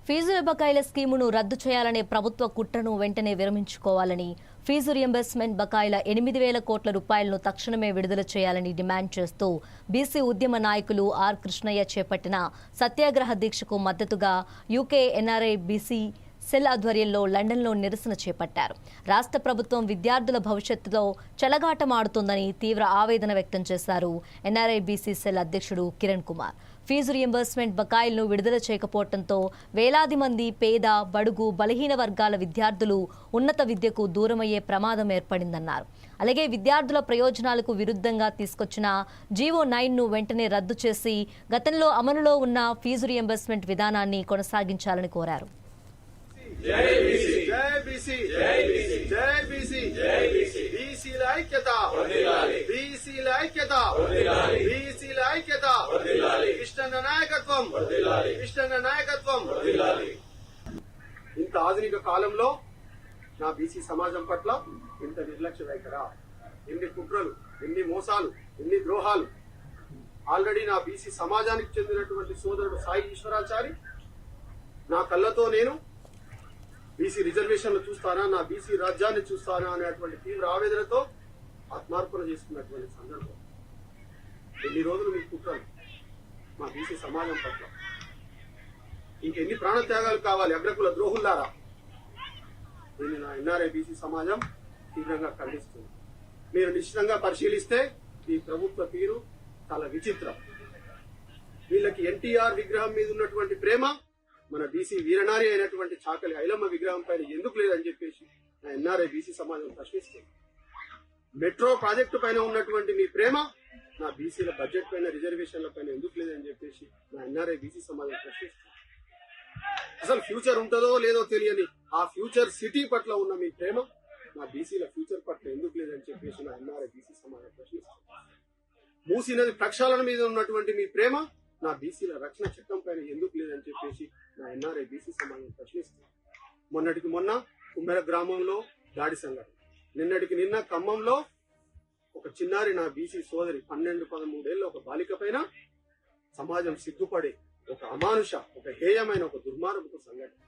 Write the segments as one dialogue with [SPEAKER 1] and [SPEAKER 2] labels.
[SPEAKER 1] Fee బకాయిల స్కీమును రద్దు చేయాలనే ప్రభుత్వ కుట్రను వెంటనే విరమించుకోవాలని, ఫీజు రియంబర్స్మెంట్ బకాయిల 8,000 కోట్ల రూపాయలను తక్షణమే విడుదల చేయాలని డిమాండ్ చేస్తూ బీసీ ఉద్యమ నాయకులు ఆర్ కృష్ణయ్య చేపట్టిన సత్యాగ్రహ దీక్షకు మద్దతుగా యూకే ఎన్ఆర్ఐ బీసీ సెల్ ఆధ్వర్యంలో లండన్లో నిరసన చేపట్టారు. రాష్ట్ర ప్రభుత్వం విద్యార్థుల భవిష్యత్తులో చెలగాటమాడుతోందని తీవ్ర ఆవేదన వ్యక్తం చేశారు ఎన్ఆర్ఐ బీసీ సెల్ అధ్యక్షుడు కిరణ్ కుమార్. ఫీజు రియంబర్స్మెంట్ బకాయిలను విడుదల చేయకపోవడంతో వేలాది మంది పేద, బడుగు, బలహీన వర్గాల విద్యార్థులు ఉన్నత విద్యకు దూరమయ్యే ప్రమాదం ఏర్పడిందన్నారు. అలాగే విద్యార్థుల ప్రయోజనాలకు విరుద్ధంగా తీసుకొచ్చిన జీవో 9ను వెంటనే రద్దు చేసి గతంలో అమలులో ఉన్న ఫీజు రియంబర్స్మెంట్ విధానాన్ని కొనసాగించాలని కోరారు.
[SPEAKER 2] జై బీసీ జై బీసీ జై బీసీ జై బీసీ జై బీసీ బీసీల ఐక్యత వర్ధిల్లాలి బీసీల ఐక్యత వర్ధిల్లాలి బీసీల ఐక్యత వర్ధిల్లాలి కృష్ణన్న నాయకత్వం వర్ధిల్లాలి కృష్ణన్న నాయకత్వం వర్ధిల్లాలి. ఇంత ఆధునిక కాలంలో నా బీసీ సమాజం పట్ల ఇంత నిర్లక్ష్య వైఖరా, ఎన్ని కుట్రలు, ఎన్ని మోసాలు, ఎన్ని ద్రోహాలు. ఆల్రెడీ నా బీసీ సమాజానికి చెందినటువంటి సోదరుడు సాయి ఈశ్వరాచారి నా కళ్ళతో నేను బీసీ రిజర్వేషన్లు చూస్తానా, నా బీసీ రాజ్యాన్ని చూస్తానా అనేటువంటి తీవ్ర ఆవేదనతో ఆత్మార్పణ చేసుకున్నటువంటి సందర్భం. ఎన్ని రోజులు మీ కుట్రలు మా బీసీ సమాజం పట్ల, ఇంకెన్ని ప్రాణత్యాగాలు కావాలి అగ్రకుల ద్రోహుల్లారా? దీన్ని నా ఎన్ఆర్ఐ బీసీ సమాజం తీవ్రంగా ఖండిస్తుంది. మీరు నిశ్చితంగా పరిశీలిస్తే ఈ ప్రభుత్వ తీరు చాలా విచిత్రం. వీళ్ళకి ఎన్టీఆర్ విగ్రహం మీద ఉన్నటువంటి ప్రేమ మన బీసీ వీరనారి అయినటువంటి చాకలి ఐలమ్మ విగ్రహం పైన ఎందుకు లేదని చెప్పేసి నా ఎన్ఆర్ఐ బీసీ సమాజం ప్రశ్నిస్తుంది. మెట్రో ప్రాజెక్టు పైన ఉన్నటువంటి మీ ప్రేమ నా బీసీల బడ్జెట్ పైన, రిజర్వేషన్ల పైన ఎందుకు లేదని చెప్పేసి నా ఎన్ఆర్ఐ బీసీ సమాజం ప్రశ్నిస్తుంది. అసలు ఫ్యూచర్ ఉంటుందో లేదో తెలియని ఆ ఫ్యూచర్ సిటీ పట్ల ఉన్న మీ ప్రేమ నా బీసీల ఫ్యూచర్ పట్ల ఎందుకు లేదని చెప్పేసి నా ఎన్ఆర్ఐ బీసీ సమాజం ప్రశ్నిస్తుంది. మూసీ నది ప్రక్షాళన మీద ఉన్నటువంటి మీ ప్రేమ నా బీసీల రక్షణ చట్టం పైన ఎందుకు లేదని చెప్పేసి నా ఎన్ఆర్ఐ బీసీ సమాజం ప్రశ్నిస్తుంది. మొన్నటికి మొన్న కుమ్మెర గ్రామంలో దాడి సంఘటన, నిన్నటికి నిన్న ఖమ్మంలో ఒక చిన్నారి నా బీసీ సోదరి 12-13 ఏళ్ల ఒక బాలిక పైన సమాజం సిగ్గుపడే ఒక అమానుష, ఒక హేయమైన, ఒక దుర్మార్గపు సంఘటన.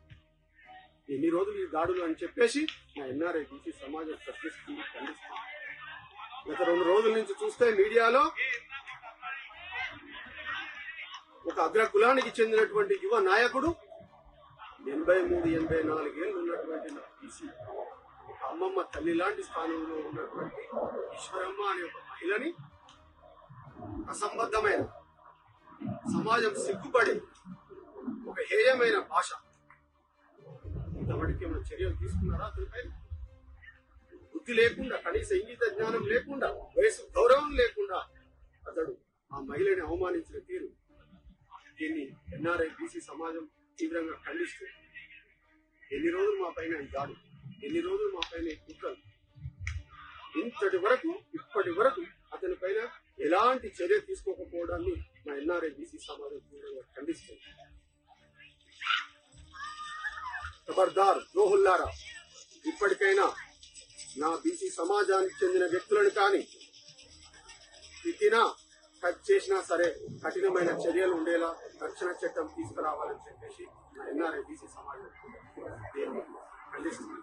[SPEAKER 2] ఎన్ని రోజులు ఈ దాడులు అని చెప్పేసి నా ఎన్ఆర్ఐ బీసీ సమాజం ప్రశ్నిస్తుంది, ఖండిస్తుంది. గత 2 రోజుల నుంచి చూస్తే మీడియాలో ఒక అగ్ర కులానికి చెందినటువంటి యువ నాయకుడు 83-84 ఏళ్ళు ఉన్నటువంటి నా బీసీ ఒక అమ్మమ్మ తల్లి లాంటి స్థానంలో ఉన్నటువంటి ఈశ్వరమ్మ అనే ఒక మహిళని అసంబద్ధమైన, సమాజం సిగ్గుపడి ఒక హేయమైన భాష, ఇంతవరకు ఏమైనా చర్యలు తీసుకున్నారా? అతనిపై బుద్ధి లేకుండా, కనీస ఇంగిత జ్ఞానం లేకుండా, వయసు గౌరవం లేకుండా అతడు ఆ మహిళని అవమానించిన తీరు, దీన్ని ఎన్ఆర్ఐ బీసీ సమాజం తీవ్రంగా ఖండిస్తుంది. ఎన్ని రోజులు మా పైన దాడు, ఎన్ని రోజులు మా పైన కుట్రలు, ఇప్పటి వరకు అతని పైన ఎలాంటి చర్య తీసుకోకపోవడాన్ని మా ఎన్ఆర్ఐ బీసీ సమాజం తీవ్రంగా ఖండిస్తుంది. ఖబర్దార్ ద్రోహుల్లారా, ఇప్పటికైనా నా బీసీ సమాజానికి చెందిన వ్యక్తులను కానీ తిట్టినా, కట్ చేసినా సరే కఠినమైన చర్యలు ఉండేలా రక్షణ చట్టం తీసుకురావాలని చెప్పేసి ఎన్ఆర్ఐ బీసీ సమాజం ఖండిస్తుంది.